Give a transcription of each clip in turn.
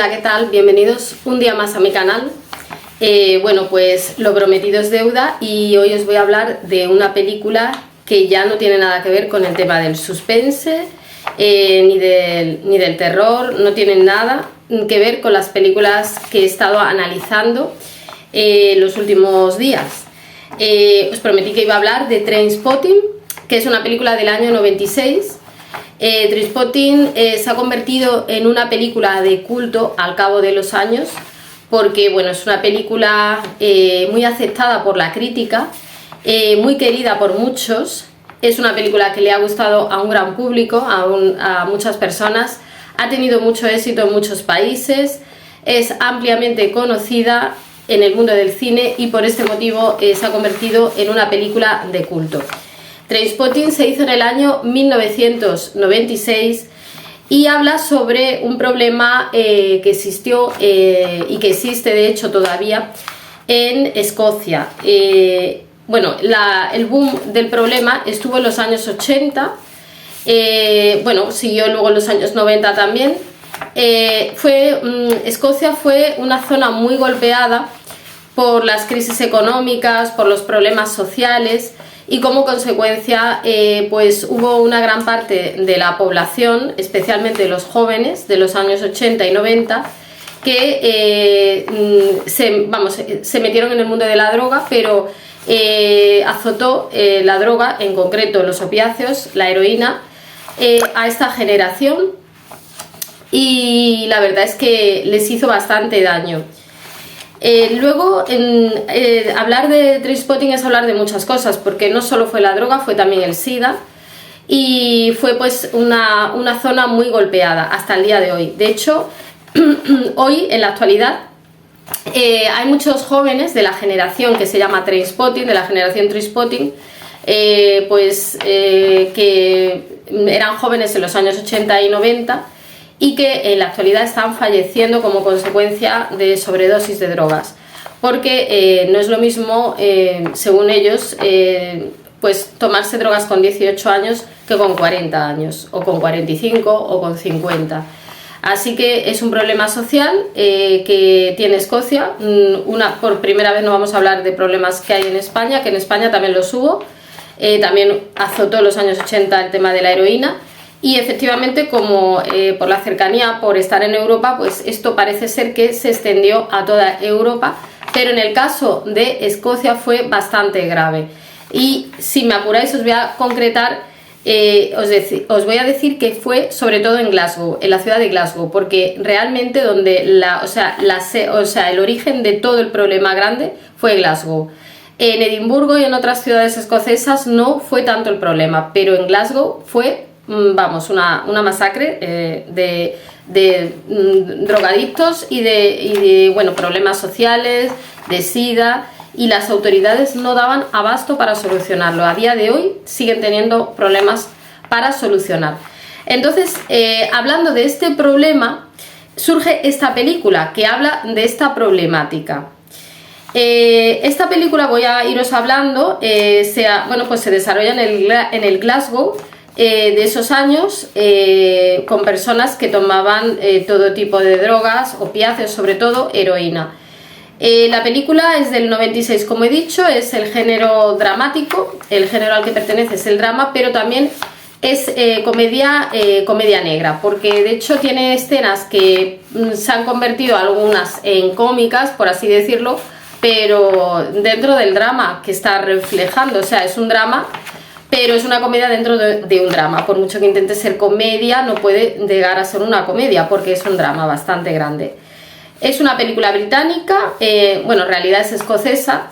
Hola, ¿qué tal? Bienvenidos un día más a mi canal. Bueno, pues lo prometido es deuda y hoy os voy a hablar de una película que ya no tiene nada que ver con el tema del suspense, ni del terror, no tiene nada que ver con las películas que he estado analizando los últimos días. Os prometí que iba a hablar de Trainspotting, que es una película del año 96. Trainspotting se ha convertido en una película de culto al cabo de los años porque bueno, es una película muy aceptada por la crítica, muy querida por muchos. Es una película que le ha gustado a un gran público, a muchas personas, ha tenido mucho éxito en muchos países, es ampliamente conocida en el mundo del cine y por este motivo se ha convertido en una película de culto. Trainspotting se hizo en el año 1996 y habla sobre un problema que existió y que existe de hecho todavía en Escocia. Bueno, el boom del problema estuvo en los años 80, bueno, siguió luego en los años 90 también. Escocia fue una zona muy golpeada por las crisis económicas, por los problemas sociales y como consecuencia pues hubo una gran parte de la población, especialmente los jóvenes de los años 80 y 90, que se metieron en el mundo de la droga, pero azotó la droga, en concreto los opiáceos, la heroína, a esta generación y la verdad es que les hizo bastante daño. Luego, hablar de Trainspotting es hablar de muchas cosas, porque no solo fue la droga, fue también el SIDA y fue pues una zona muy golpeada hasta el día de hoy. De hecho, hoy en la actualidad hay muchos jóvenes de la generación que se llama Trainspotting, de la generación Trainspotting, que eran jóvenes en los años 80 y 90 y que en la actualidad están falleciendo como consecuencia de sobredosis de drogas, porque no es lo mismo, según ellos, pues tomarse drogas con 18 años que con 40 años, o con 45 o con 50. Así que es un problema social que tiene Escocia. Por primera vez no vamos a hablar de problemas que hay en España, que en España también los hubo. También azotó en los años 80 el tema de la heroína. Y efectivamente, como por la cercanía, por estar en Europa, pues esto parece ser que se extendió a toda Europa, pero en el caso de Escocia fue bastante grave. Y si me apuráis os voy a concretar, os voy a decir que fue sobre todo en Glasgow, en la ciudad de Glasgow, porque realmente donde el origen de todo el problema grande fue Glasgow. En Edimburgo y en otras ciudades escocesas no fue tanto el problema, pero en Glasgow fue una masacre de drogadictos y de problemas sociales, de SIDA, y las autoridades no daban abasto para solucionarlo. A día de hoy siguen teniendo problemas para solucionar. Entonces, hablando de este problema, surge esta película que habla de esta problemática. Esta película, voy a iros hablando, se desarrolla en el Glasgow de esos años, con personas que tomaban todo tipo de drogas, opiáceos, sobre todo heroína. La película es del 96, como he dicho, es el género dramático, el género al que pertenece es el drama, pero también es comedia negra, porque de hecho tiene escenas que se han convertido algunas en cómicas, por así decirlo, pero dentro del drama que está reflejando, o sea, es un drama, pero es una comedia dentro de un drama. Por mucho que intente ser comedia, no puede llegar a ser una comedia porque es un drama bastante grande. Es una película británica, en realidad es escocesa,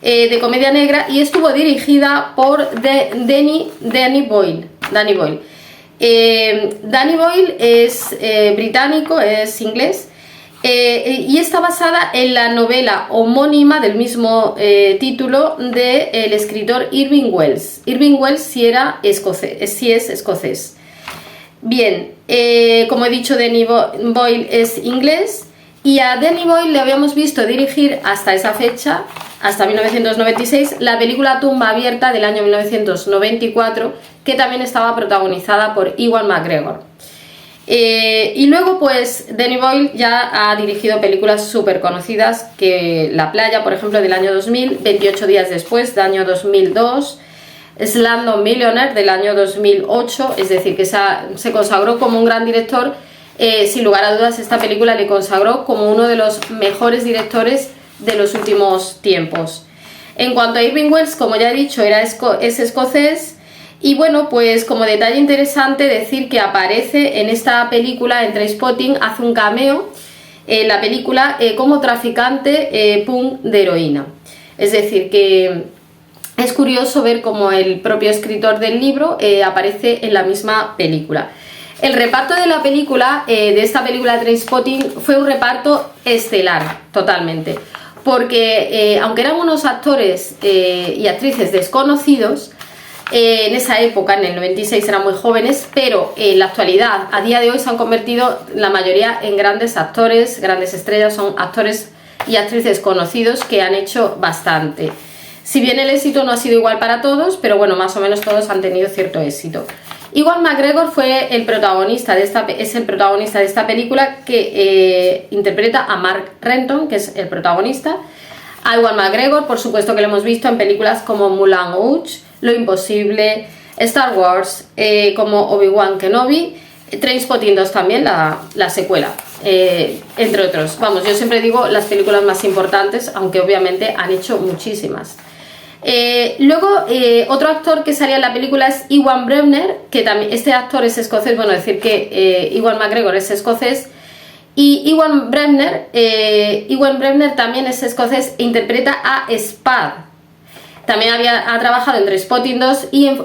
de comedia negra, y estuvo dirigida por Danny Boyle. Danny Boyle es británico, es inglés, y está basada en la novela homónima del mismo título del escritor Irving Welsh. Irving Welsh sí es escocés. Bien, como he dicho, Danny Boyle es inglés, y a Danny Boyle le habíamos visto dirigir hasta esa fecha, hasta 1996, la película Tumba Abierta del año 1994, que también estaba protagonizada por Ewan McGregor. Y luego pues Danny Boyle ya ha dirigido películas súper conocidas, que La playa, por ejemplo, del año 2000, 28 días después, del año 2002, Slumdog Millionaire del año 2008, es decir, que se consagró como un gran director. Sin lugar a dudas, esta película le consagró como uno de los mejores directores de los últimos tiempos. En cuanto a Irving Welsh, como ya he dicho, es escocés. Y bueno, pues como detalle interesante decir que aparece en esta película, en Trainspotting, hace un cameo en la película como traficante punk de heroína. Es decir, que es curioso ver cómo el propio escritor del libro aparece en la misma película. El reparto de la película, de esta película Trainspotting, fue un reparto estelar, totalmente. Porque aunque eran unos actores y actrices desconocidos, en esa época, en el 96, eran muy jóvenes, pero en la actualidad, a día de hoy, se han convertido la mayoría en grandes actores, grandes estrellas, son actores y actrices conocidos que han hecho bastante. Si bien el éxito no ha sido igual para todos, pero bueno, más o menos todos han tenido cierto éxito. Ewan McGregor es el protagonista de esta película, que interpreta a Mark Renton, que es el protagonista. A Ewan McGregor, por supuesto que lo hemos visto en películas como Moulin Rouge, Lo Imposible, Star Wars, como Obi-Wan Kenobi, Trainspotting 2 también, la secuela, entre otros. Vamos, yo siempre digo las películas más importantes, aunque obviamente han hecho muchísimas. Luego, otro actor que salía en la película es Ewan Bremner, que también, este actor es escocés, bueno, decir que Ewan McGregor es escocés, y Ewan Bremner también es escocés e interpreta a Spud. También ha trabajado en Trainspotting 2 y en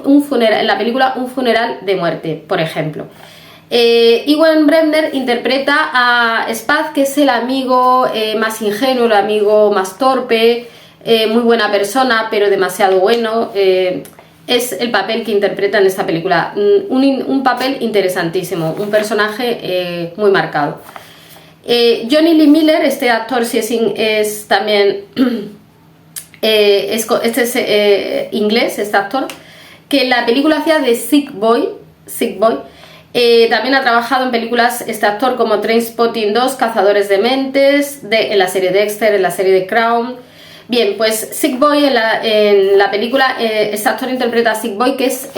la película Un funeral de muerte, por ejemplo. Ewan Bremner interpreta a Spud, que es el amigo más ingenuo, el amigo más torpe, muy buena persona, pero demasiado bueno. Es el papel que interpreta en esta película. Un papel interesantísimo, un personaje muy marcado. Johnny Lee Miller, este actor sí es también inglés, este actor, que en la película hacía de Sick Boy. También ha trabajado en películas este actor como Trainspotting 2, Cazadores de Mentes, en la serie Dexter, en la serie The Crown. Bien, pues Sick Boy, en la película, este actor interpreta a Sick Boy, que es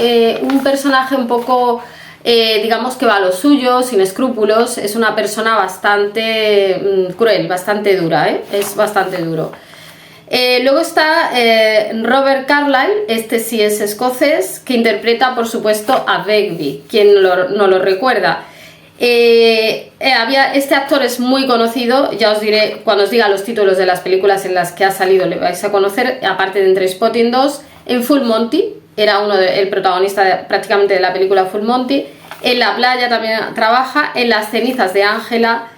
un personaje un poco, digamos, que va a lo suyo, sin escrúpulos. Es una persona bastante cruel, bastante dura, es bastante duro. Luego está Robert Carlyle, este sí es escocés, que interpreta, por supuesto, a Begbie. ¿Quién no lo recuerda? Este actor es muy conocido, ya os diré, cuando os diga los títulos de las películas en las que ha salido le vais a conocer, aparte de Trainspotting 2, en Full Monty, era el protagonista prácticamente de la película Full Monty, en La playa también trabaja, en Las cenizas de Ángela,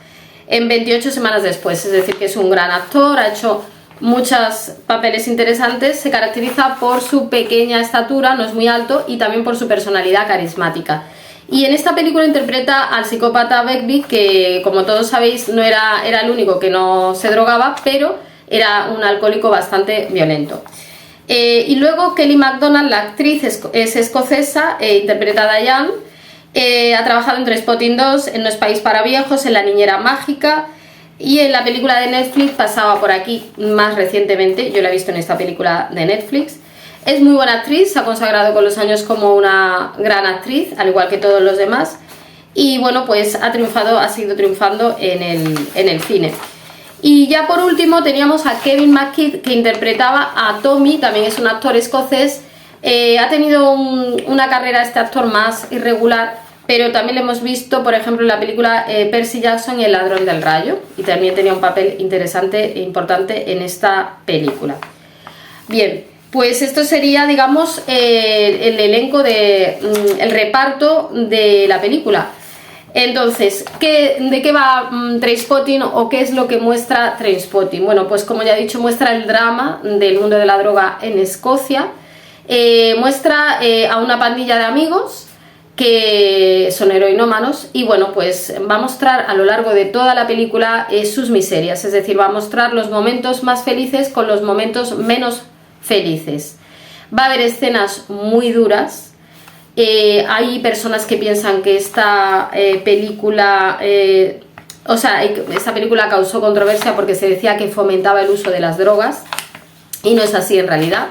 en 28 semanas después, es decir, que es un gran actor, ha hecho muchos papeles interesantes, se caracteriza por su pequeña estatura, no es muy alto, y también por su personalidad carismática. Y en esta película interpreta al psicópata Begbie, que como todos sabéis no era el único que no se drogaba, pero era un alcohólico bastante violento. Y luego Kelly MacDonald, la actriz, es escocesa, interpreta a Diane, ha trabajado en Trainspotting 2, en No es país para viejos, en La niñera mágica, y en la película de Netflix pasaba por aquí más recientemente, yo la he visto en esta película de Netflix. Es muy buena actriz, se ha consagrado con los años como una gran actriz, al igual que todos los demás. Y bueno, pues ha seguido triunfando en el cine. Y ya por último teníamos a Kevin McKidd, que interpretaba a Tommy, también es un actor escocés. Ha tenido una carrera este actor más irregular, pero también lo hemos visto, por ejemplo, en la película Percy Jackson y El ladrón del rayo. Y también tenía un papel interesante e importante en esta película. Bien. Pues esto sería, digamos, el elenco el reparto de la película. Entonces, ¿de qué va Trainspotting o qué es lo que muestra Trainspotting? Bueno, pues como ya he dicho, muestra el drama del mundo de la droga en Escocia. Muestra a una pandilla de amigos que son heroinómanos y bueno, pues va a mostrar a lo largo de toda la película sus miserias. Es decir, va a mostrar los momentos más felices con los momentos menos felices. Va a haber escenas muy duras, Hay personas que piensan que esta película... esta película causó controversia porque se decía que fomentaba el uso de las drogas, y no es así en realidad.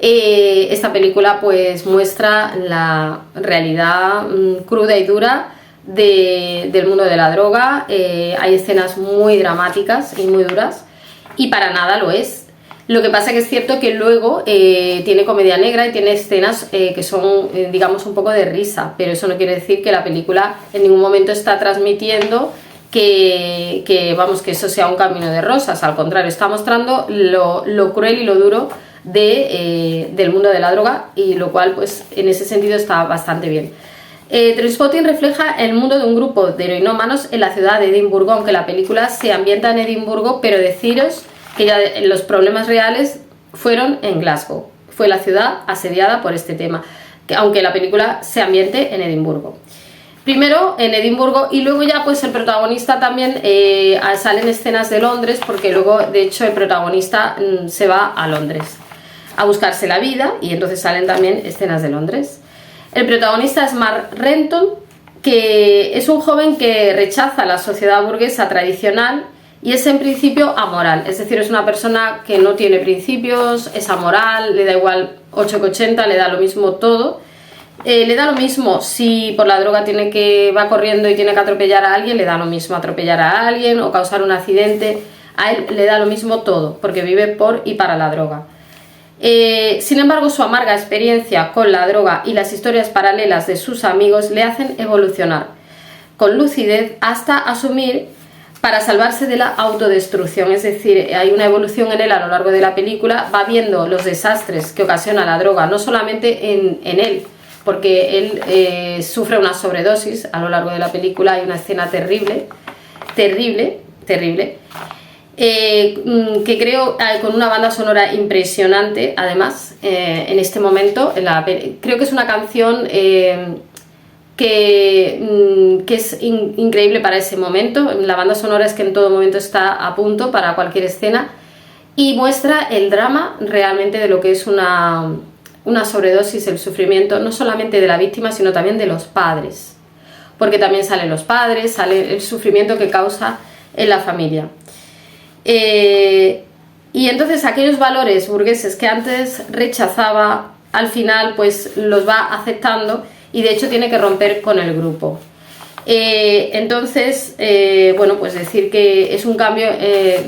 Esta película pues muestra la realidad cruda y dura del mundo de la droga. Hay escenas muy dramáticas y muy duras, y para nada lo es. Lo que pasa que es cierto que luego tiene comedia negra y tiene escenas que son, digamos, un poco de risa, pero eso no quiere decir que la película en ningún momento está transmitiendo que eso sea un camino de rosas. Al contrario, está mostrando lo cruel y lo duro del mundo de la droga, y lo cual pues en ese sentido está bastante bien. Trainspotting refleja el mundo de un grupo de heroinómanos en la ciudad de Edimburgo, aunque la película se ambienta en Edimburgo, pero deciros que ya los problemas reales fueron en Glasgow. Fue la ciudad asediada por este tema, aunque la película se ambiente en Edimburgo. Primero en Edimburgo, y luego ya pues el protagonista también salen escenas de Londres, porque luego de hecho el protagonista se va a Londres a buscarse la vida, y entonces salen también escenas de Londres. El protagonista es Mark Renton, que es un joven que rechaza la sociedad burguesa tradicional y es en principio amoral, es decir, es una persona que no tiene principios, es amoral, le da igual 8 que 80, le da lo mismo todo. Le da lo mismo si por la droga va corriendo y tiene que atropellar a alguien, le da lo mismo atropellar a alguien o causar un accidente. A él le da lo mismo todo, porque vive por y para la droga. Sin embargo, su amarga experiencia con la droga y las historias paralelas de sus amigos le hacen evolucionar con lucidez hasta asumir para salvarse de la autodestrucción. Es decir, hay una evolución en él a lo largo de la película, va viendo los desastres que ocasiona la droga, no solamente en él, porque él sufre una sobredosis a lo largo de la película. Hay una escena terrible, que creo con una banda sonora impresionante, además, en este momento. Creo que es una canción que es increíble para ese momento. La banda sonora es que en todo momento está a punto para cualquier escena, y muestra el drama realmente de lo que es una sobredosis, el sufrimiento no solamente de la víctima, sino también de los padres, porque también salen los padres, sale el sufrimiento que causa en la familia. Y entonces aquellos valores burgueses que antes rechazaba, al final pues los va aceptando, y de hecho tiene que romper con el grupo. Entonces, bueno, pues decir que es un cambio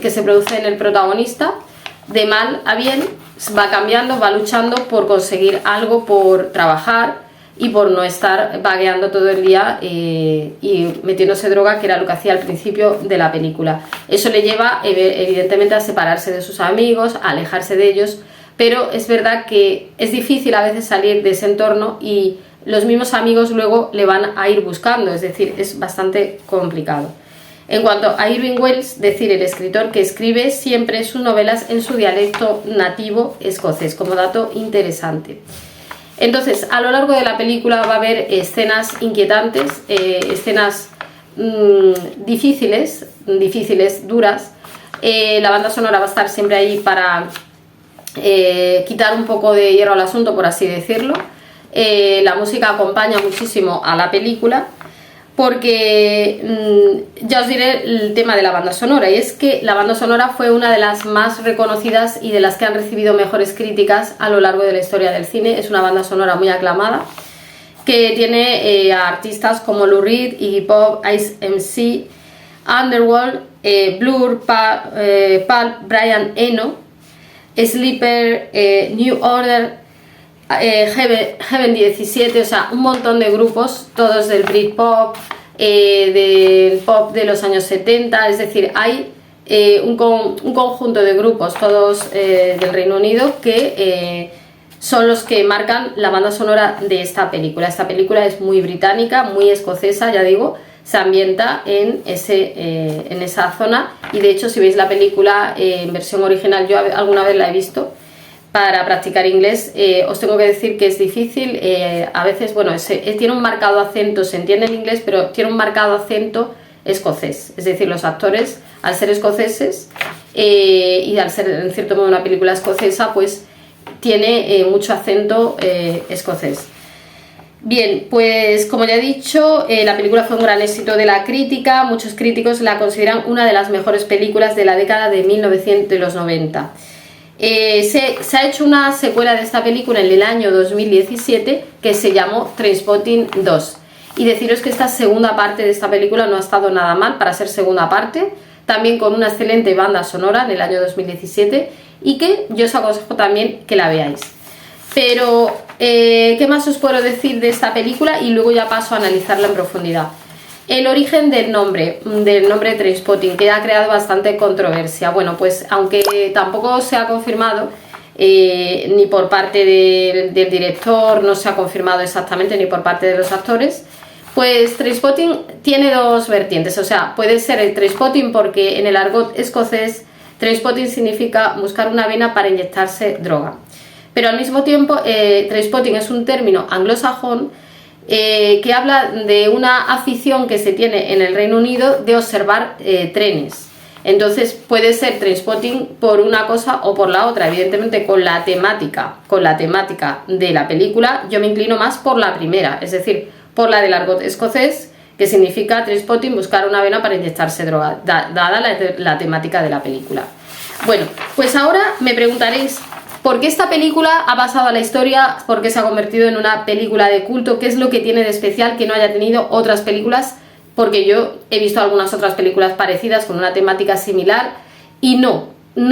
que se produce en el protagonista, de mal a bien, va cambiando, va luchando por conseguir algo, por trabajar y por no estar vagueando todo el día y metiéndose droga, que era lo que hacía al principio de la película. Eso le lleva evidentemente a separarse de sus amigos, a alejarse de ellos, pero es verdad que es difícil a veces salir de ese entorno, y los mismos amigos luego le van a ir buscando, es decir, es bastante complicado. En cuanto a Irving Welsh, decir el escritor que escribe siempre sus novelas en su dialecto nativo escocés, como dato interesante. Entonces, a lo largo de la película va a haber escenas inquietantes, escenas difíciles, duras. La banda sonora va a estar siempre ahí para quitar un poco de hierro al asunto, por así decirlo. La música acompaña muchísimo a la película, porque ya os diré el tema de la banda sonora, y es que la banda sonora fue una de las más reconocidas y de las que han recibido mejores críticas a lo largo de la historia del cine. Es una banda sonora muy aclamada, que tiene a artistas como Lou Reed, Iggy Pop, Ice MC, Underworld, Blur, Pulp, Brian Eno, Sleeper, New Order, Heaven 17, o sea, un montón de grupos, todos del Britpop, del pop de los años 70, es decir, hay un conjunto de grupos, todos del Reino Unido, que son los que marcan la banda sonora de esta película. Esta película es muy británica, muy escocesa, ya digo, se ambienta en esa zona, y de hecho si veis la película en versión original, yo alguna vez la he visto para practicar inglés, os tengo que decir que es difícil, a veces, bueno, tiene un marcado acento, se entiende el inglés, pero tiene un marcado acento escocés, es decir, los actores, al ser escoceses y al ser en cierto modo una película escocesa, pues tiene mucho acento escocés. Bien, pues como ya he dicho, la película fue un gran éxito de la crítica. Muchos críticos la consideran una de las mejores películas de la década de 1990. Se ha hecho una secuela de esta película en el año 2017 que se llamó Trainspotting 2. Y deciros que esta segunda parte de esta película no ha estado nada mal para ser segunda parte, también con una excelente banda sonora en el año 2017, y que yo os aconsejo también que la veáis. Pero, ¿qué más os puedo decir de esta película? Y luego ya paso a analizarla en profundidad. El origen del nombre Trainspotting, que ha creado bastante controversia. Bueno, pues aunque tampoco se ha confirmado, ni por parte del director, no se ha confirmado exactamente, ni por parte de los actores, pues Trainspotting tiene dos vertientes. O sea, puede ser el Trainspotting porque en el argot escocés Trainspotting significa buscar una vena para inyectarse droga. Pero al mismo tiempo, Trainspotting es un término anglosajón que habla de una afición que se tiene en el Reino Unido de observar trenes. Entonces puede ser Trainspotting por una cosa o por la otra. Evidentemente con la temática de la película yo me inclino más por la primera, es decir, por la del argot escocés, que significa Trainspotting, buscar una vena para inyectarse droga, dada la temática de la película. Bueno, pues ahora me preguntaréis, ¿por qué esta película ha pasado a la historia? ¿Por qué se ha convertido en una película de culto? ¿Qué es lo que tiene de especial que no haya tenido otras películas? Porque yo he visto algunas otras películas parecidas con una temática similar y no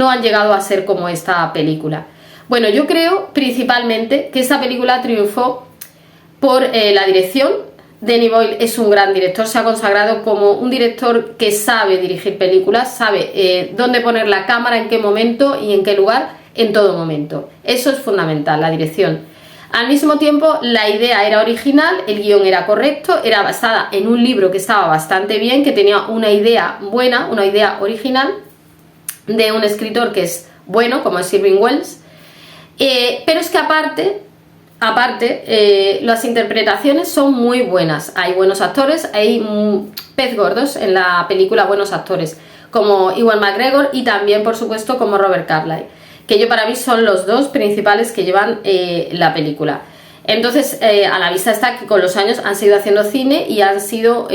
han llegado a ser como esta película. Bueno, yo creo principalmente que esta película triunfó por la dirección. Danny Boyle es un gran director, se ha consagrado como un director que sabe dirigir películas, sabe dónde poner la cámara, en qué momento y en qué lugar, en todo momento. Eso es fundamental, la dirección. Al mismo tiempo, la idea era original, el guión era correcto, era basada en un libro que estaba bastante bien, que tenía una idea buena, una idea original, de un escritor que es bueno, como es Irving Welsh. Pero es que aparte, las interpretaciones son muy buenas. Hay buenos actores, hay pez gordos en la película, buenos actores, como Ewan McGregor y también, por supuesto, como Robert Carlyle, que para mí son los dos principales que llevan la película. Entonces, a la vista está que con los años han seguido haciendo cine y han sido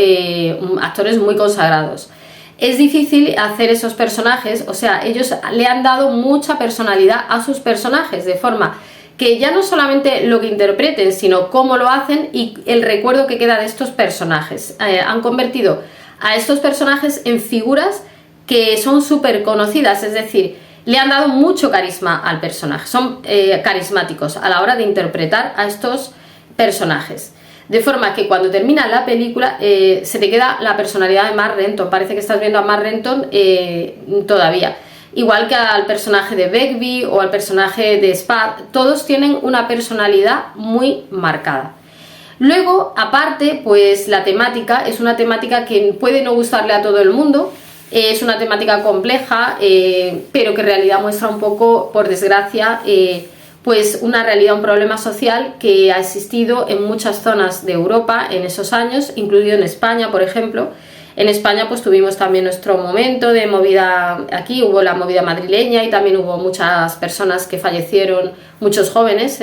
actores muy consagrados. Es difícil hacer esos personajes, o sea, ellos le han dado mucha personalidad a sus personajes, de forma que ya no solamente lo que interpreten, sino cómo lo hacen y el recuerdo que queda de estos personajes. Han convertido a estos personajes en figuras que son súper conocidas, es decir, le han dado mucho carisma al personaje, son carismáticos a la hora de interpretar a estos personajes. De forma que cuando termina la película se te queda la personalidad de Mark Renton, parece que estás viendo a Mark Renton todavía. Igual que al personaje de Begbie o al personaje de Spud, todos tienen una personalidad muy marcada. Luego, aparte, pues la temática es una temática que puede no gustarle a todo el mundo, es una temática compleja, pero que en realidad muestra un poco, por desgracia, pues una realidad, un problema social que ha existido en muchas zonas de Europa en esos años, incluido en España, por ejemplo. En España pues tuvimos también nuestro momento de movida, aquí hubo la movida madrileña y también hubo muchas personas que fallecieron, muchos jóvenes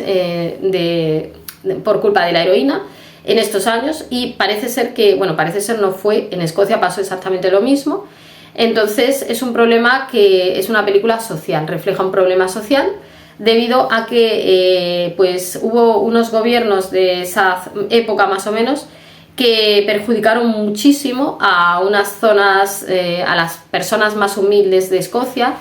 por culpa de la heroína en estos años, y parece ser que, bueno, parece ser no fue, en Escocia pasó exactamente lo mismo. Entonces es un problema que es una película social, refleja un problema social debido a que pues hubo unos gobiernos de esa época más o menos que perjudicaron muchísimo a unas zonas, a las personas más humildes de Escocia,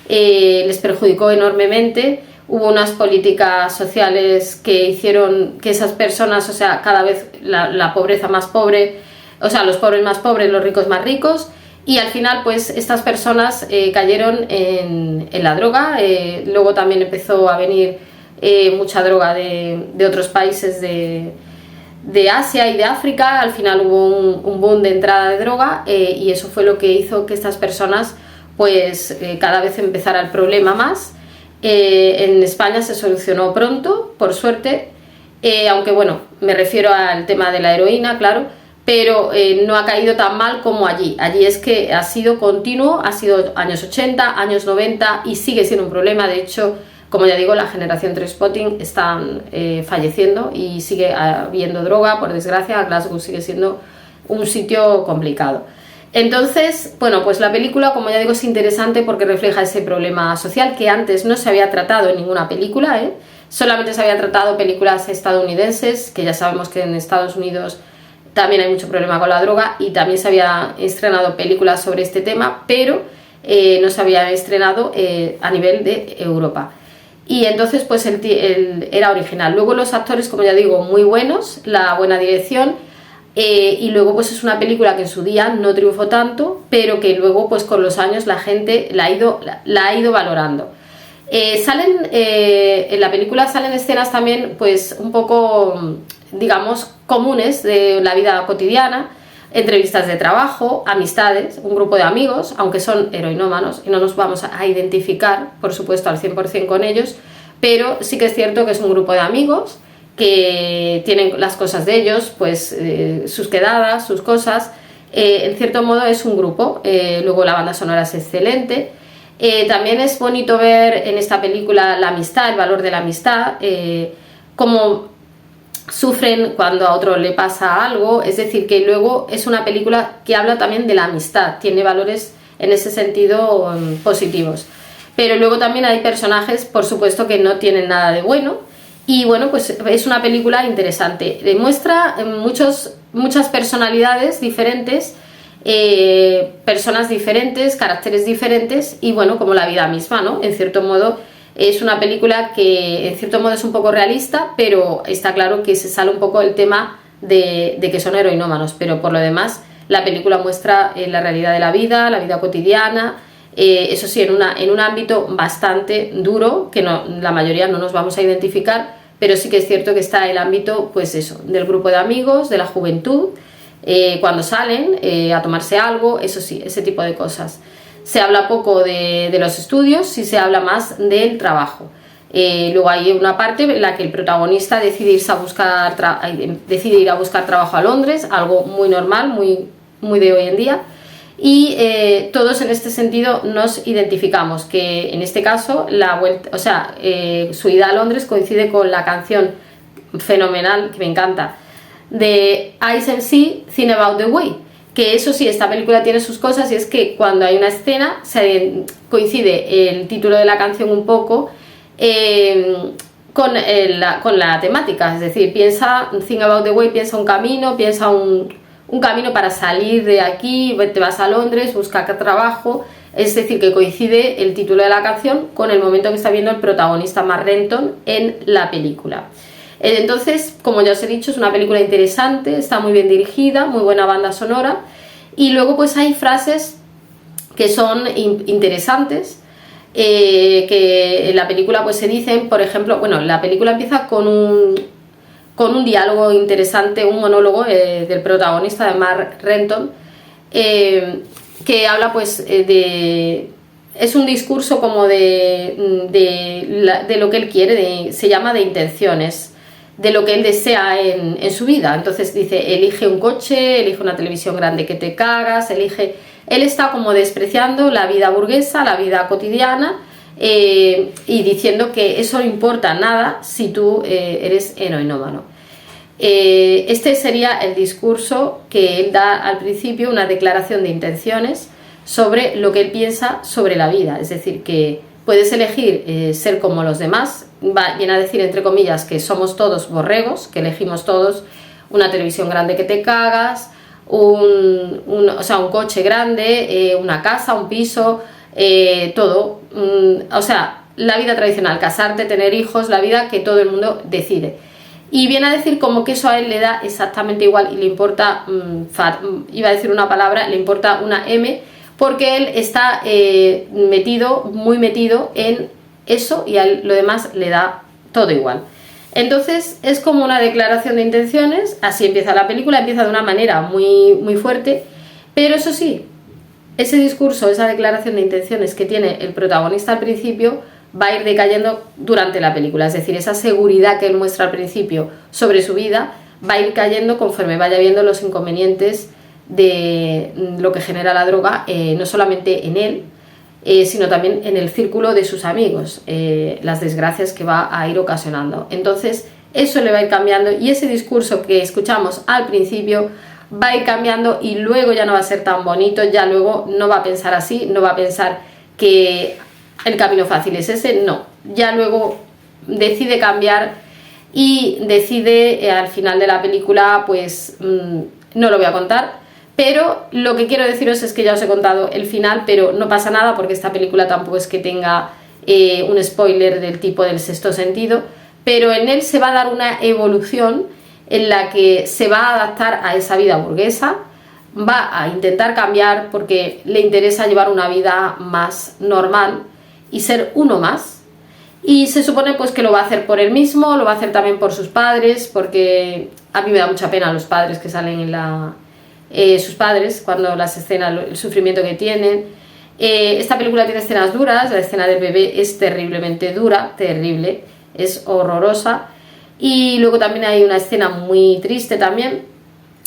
les perjudicó enormemente. Hubo unas políticas sociales que hicieron que esas personas, o sea, cada vez la pobreza más pobre, o sea, los pobres más pobres, los ricos más ricos, y al final pues estas personas cayeron en la droga. Luego también empezó a venir mucha droga de otros países de Asia y de África. Al final hubo un boom de entrada de droga y eso fue lo que hizo que estas personas pues cada vez empezara el problema más. En España se solucionó pronto, por suerte, aunque bueno, me refiero al tema de la heroína, claro, pero no ha caído tan mal como allí. Allí es que ha sido continuo, ha sido años 80, años 90 y sigue siendo un problema. De hecho, como ya digo, la generación Trainspotting están falleciendo y sigue habiendo droga, por desgracia. Glasgow sigue siendo un sitio complicado. Entonces, bueno, pues la película, como ya digo, es interesante porque refleja ese problema social que antes no se había tratado en ninguna película, ¿eh? Solamente se había tratado películas estadounidenses, que ya sabemos que en Estados Unidos también hay mucho problema con la droga, y también se había estrenado películas sobre este tema, pero no se había estrenado a nivel de Europa. Y entonces pues era original. Luego los actores, como ya digo, muy buenos, la buena dirección, y luego pues es una película que en su día no triunfó tanto, pero que luego pues con los años la gente la ha ido valorando. En la película salen escenas también pues un poco, digamos, comunes de la vida cotidiana, entrevistas de trabajo, amistades, un grupo de amigos, aunque son heroinómanos y no nos vamos a identificar, por supuesto, al 100% con ellos, pero sí que es cierto que es un grupo de amigos que tienen las cosas de ellos, pues sus quedadas, sus cosas. En cierto modo es un grupo. Luego la banda sonora es excelente. También es bonito ver en esta película la amistad, el valor de la amistad, cómo sufren cuando a otro le pasa algo. Es decir, que luego es una película que habla también de la amistad, tiene valores en ese sentido positivos. Pero luego también hay personajes, por supuesto, que no tienen nada de bueno. Y bueno, pues es una película interesante. Demuestra muchas personalidades diferentes, personas diferentes, caracteres diferentes, y bueno, como la vida misma, ¿no? En cierto modo es una película que en cierto modo es un poco realista, pero está claro que se sale un poco el tema de que son heroinómanos, pero por lo demás la película muestra la realidad de la vida cotidiana, eso sí, en un ámbito bastante duro, que la mayoría no nos vamos a identificar, pero sí que es cierto que está el ámbito, pues eso, del grupo de amigos, de la juventud, cuando salen a tomarse algo, eso sí, ese tipo de cosas. Se habla poco de los estudios, sí se habla más del trabajo. Luego hay una parte en la que el protagonista decide ir a buscar trabajo a Londres, algo muy normal, muy de hoy en día, y todos en este sentido nos identificamos, que en este caso su ida a Londres coincide con la canción fenomenal, que me encanta, de Ice MC, Think About the Way, que eso sí, esta película tiene sus cosas, y es que cuando hay una escena coincide el título de la canción un poco con la temática, es decir, Think About the Way, piensa un camino, piensa un camino para salir de aquí, te vas a Londres, busca trabajo, es decir, que coincide el título de la canción con el momento que está viendo el protagonista Mark Renton en la película. Entonces, como ya os he dicho, es una película interesante, está muy bien dirigida, muy buena banda sonora, y luego pues hay frases que son interesantes, que en la película pues se dicen, por ejemplo, bueno, la película empieza con un diálogo interesante, un monólogo del protagonista, de Mark Renton, que habla pues es un discurso como de lo que él quiere, se llama de intenciones, de lo que él desea en su vida. Entonces dice, elige un coche, elige una televisión grande que te cagas, él está como despreciando la vida burguesa, la vida cotidiana, y diciendo que eso no importa nada si tú eres heroinómano. Este sería el discurso que él da al principio, una declaración de intenciones sobre lo que él piensa sobre la vida, es decir, que puedes elegir ser como los demás, viene a decir entre comillas que somos todos borregos, que elegimos todos una televisión grande que te cagas, un coche grande, una casa, un piso, todo, la vida tradicional, casarte, tener hijos, la vida que todo el mundo decide. Y viene a decir como que eso a él le da exactamente igual y le importa, iba a decir una palabra, le importa una M, porque él está muy metido en eso, y a él lo demás le da todo igual. Entonces es como una declaración de intenciones, así empieza la película, empieza de una manera muy, muy fuerte, pero eso sí, ese discurso, esa declaración de intenciones que tiene el protagonista al principio va a ir decayendo durante la película, es decir, esa seguridad que él muestra al principio sobre su vida va a ir cayendo conforme vaya viendo los inconvenientes de lo que genera la droga, no solamente en él, sino también en el círculo de sus amigos, las desgracias que va a ir ocasionando. Entonces eso le va a ir cambiando, y ese discurso que escuchamos al principio va a ir cambiando, y luego ya no va a ser tan bonito, ya luego no va a pensar así, no va a pensar que el camino fácil es ese, no, ya luego decide cambiar y decide al final de la película, pues no lo voy a contar, pero lo que quiero deciros es que ya os he contado el final, pero no pasa nada porque esta película tampoco es que tenga un spoiler del tipo del Sexto Sentido, pero en él se va a dar una evolución en la que se va a adaptar a esa vida burguesa, va a intentar cambiar porque le interesa llevar una vida más normal y ser uno más, y se supone pues que lo va a hacer por él mismo, lo va a hacer también por sus padres, porque a mí me da mucha pena los padres que salen en sus padres, cuando las escenas, el sufrimiento que tienen. Esta película tiene escenas duras, la escena del bebé es terriblemente dura, terrible, es horrorosa, y luego también hay una escena muy triste también,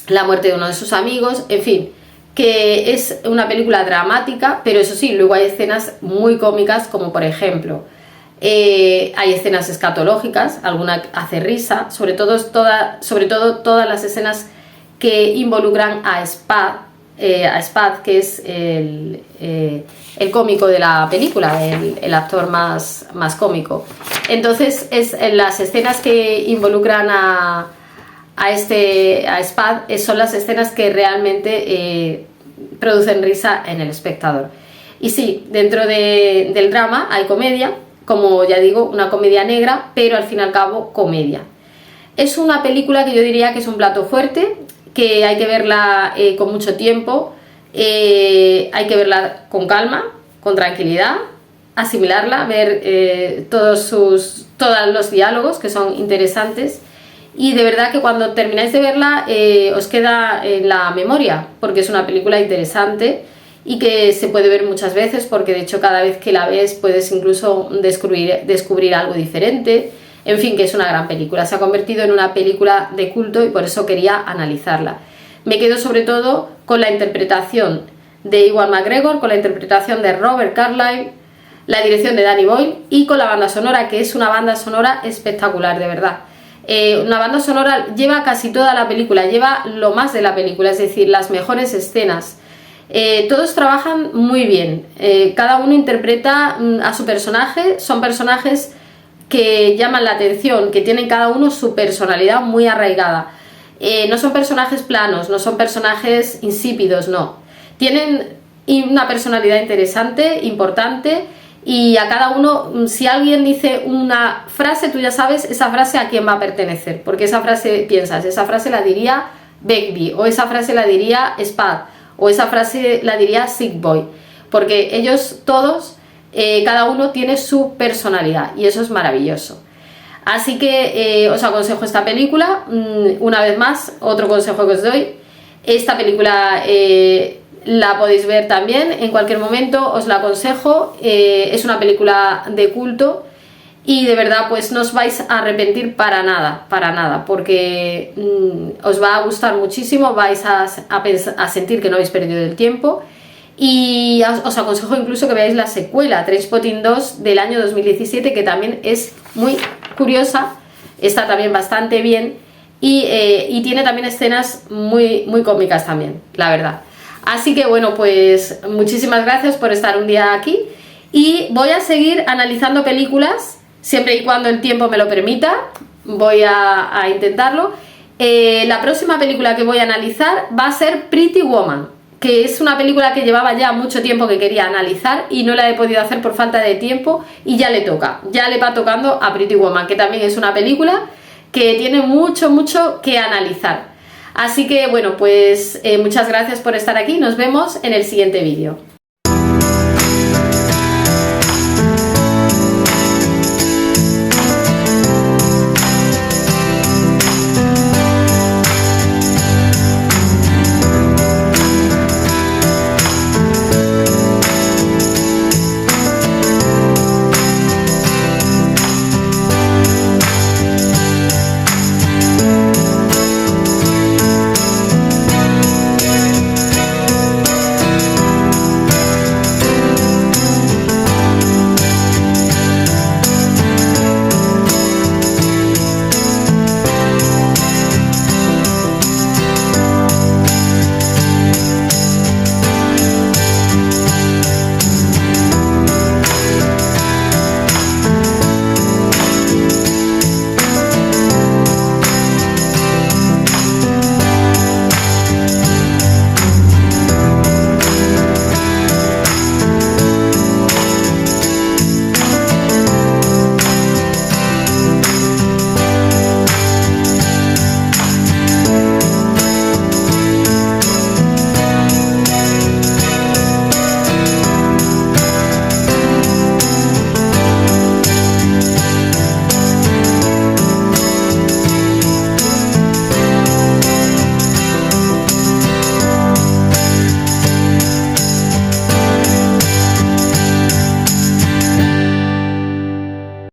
la muerte de uno de sus amigos, en fin, que es una película dramática, pero eso sí, luego hay escenas muy cómicas, como por ejemplo, hay escenas escatológicas, alguna hace risa, sobre todo todas las escenas que involucran a Spad, que es el cómico de la película, el actor más cómico. Entonces las escenas que involucran a Spad son las escenas que realmente producen risa en el espectador. Y sí, dentro del drama hay comedia, como ya digo, una comedia negra, pero al fin y al cabo comedia. Es una película que yo diría que es un plato fuerte, que hay que verla con mucho tiempo, hay que verla con calma, con tranquilidad, asimilarla, ver todos los diálogos, que son interesantes, y de verdad que cuando termináis de verla os queda en la memoria, porque es una película interesante y que se puede ver muchas veces, porque de hecho cada vez que la ves puedes incluso descubrir algo diferente. En fin, que es una gran película, se ha convertido en una película de culto y por eso quería analizarla. Me quedo sobre todo con la interpretación de Ewan McGregor, con la interpretación de Robert Carlyle, la dirección de Danny Boyle y con la banda sonora, que es una banda sonora espectacular, de verdad. Una banda sonora lleva casi toda la película, lleva lo más de la película, es decir, las mejores escenas. Todos trabajan muy bien, cada uno interpreta a su personaje, son personajes que llaman la atención, que tienen cada uno su personalidad muy arraigada. No son personajes planos, no son personajes insípidos, no. Tienen una personalidad interesante, importante, y a cada uno, si alguien dice una frase, tú ya sabes esa frase a quién va a pertenecer, porque esa frase piensas, esa frase la diría Begbie, o esa frase la diría Spad, o esa frase la diría Sick Boy, porque ellos todos, cada uno tiene su personalidad y eso es maravilloso. Así que os aconsejo esta película. Una vez más, otro consejo que os doy, esta película la podéis ver también en cualquier momento, os la aconsejo, es una película de culto y de verdad pues no os vais a arrepentir para nada, porque os va a gustar muchísimo, vais a sentir que no habéis perdido el tiempo. Y os aconsejo incluso que veáis la secuela, Trainspotting 2 del año 2017, que también es muy curiosa, está también bastante bien y tiene también escenas muy cómicas también, la verdad. Así que bueno, pues muchísimas gracias por estar un día aquí y voy a seguir analizando películas, siempre y cuando el tiempo me lo permita, voy a intentarlo. La próxima película que voy a analizar va a ser Pretty Woman, que es una película que llevaba ya mucho tiempo que quería analizar y no la he podido hacer por falta de tiempo y ya le va tocando a Pretty Woman, que también es una película que tiene mucho que analizar. Así que bueno, pues muchas gracias por estar aquí, nos vemos en el siguiente vídeo.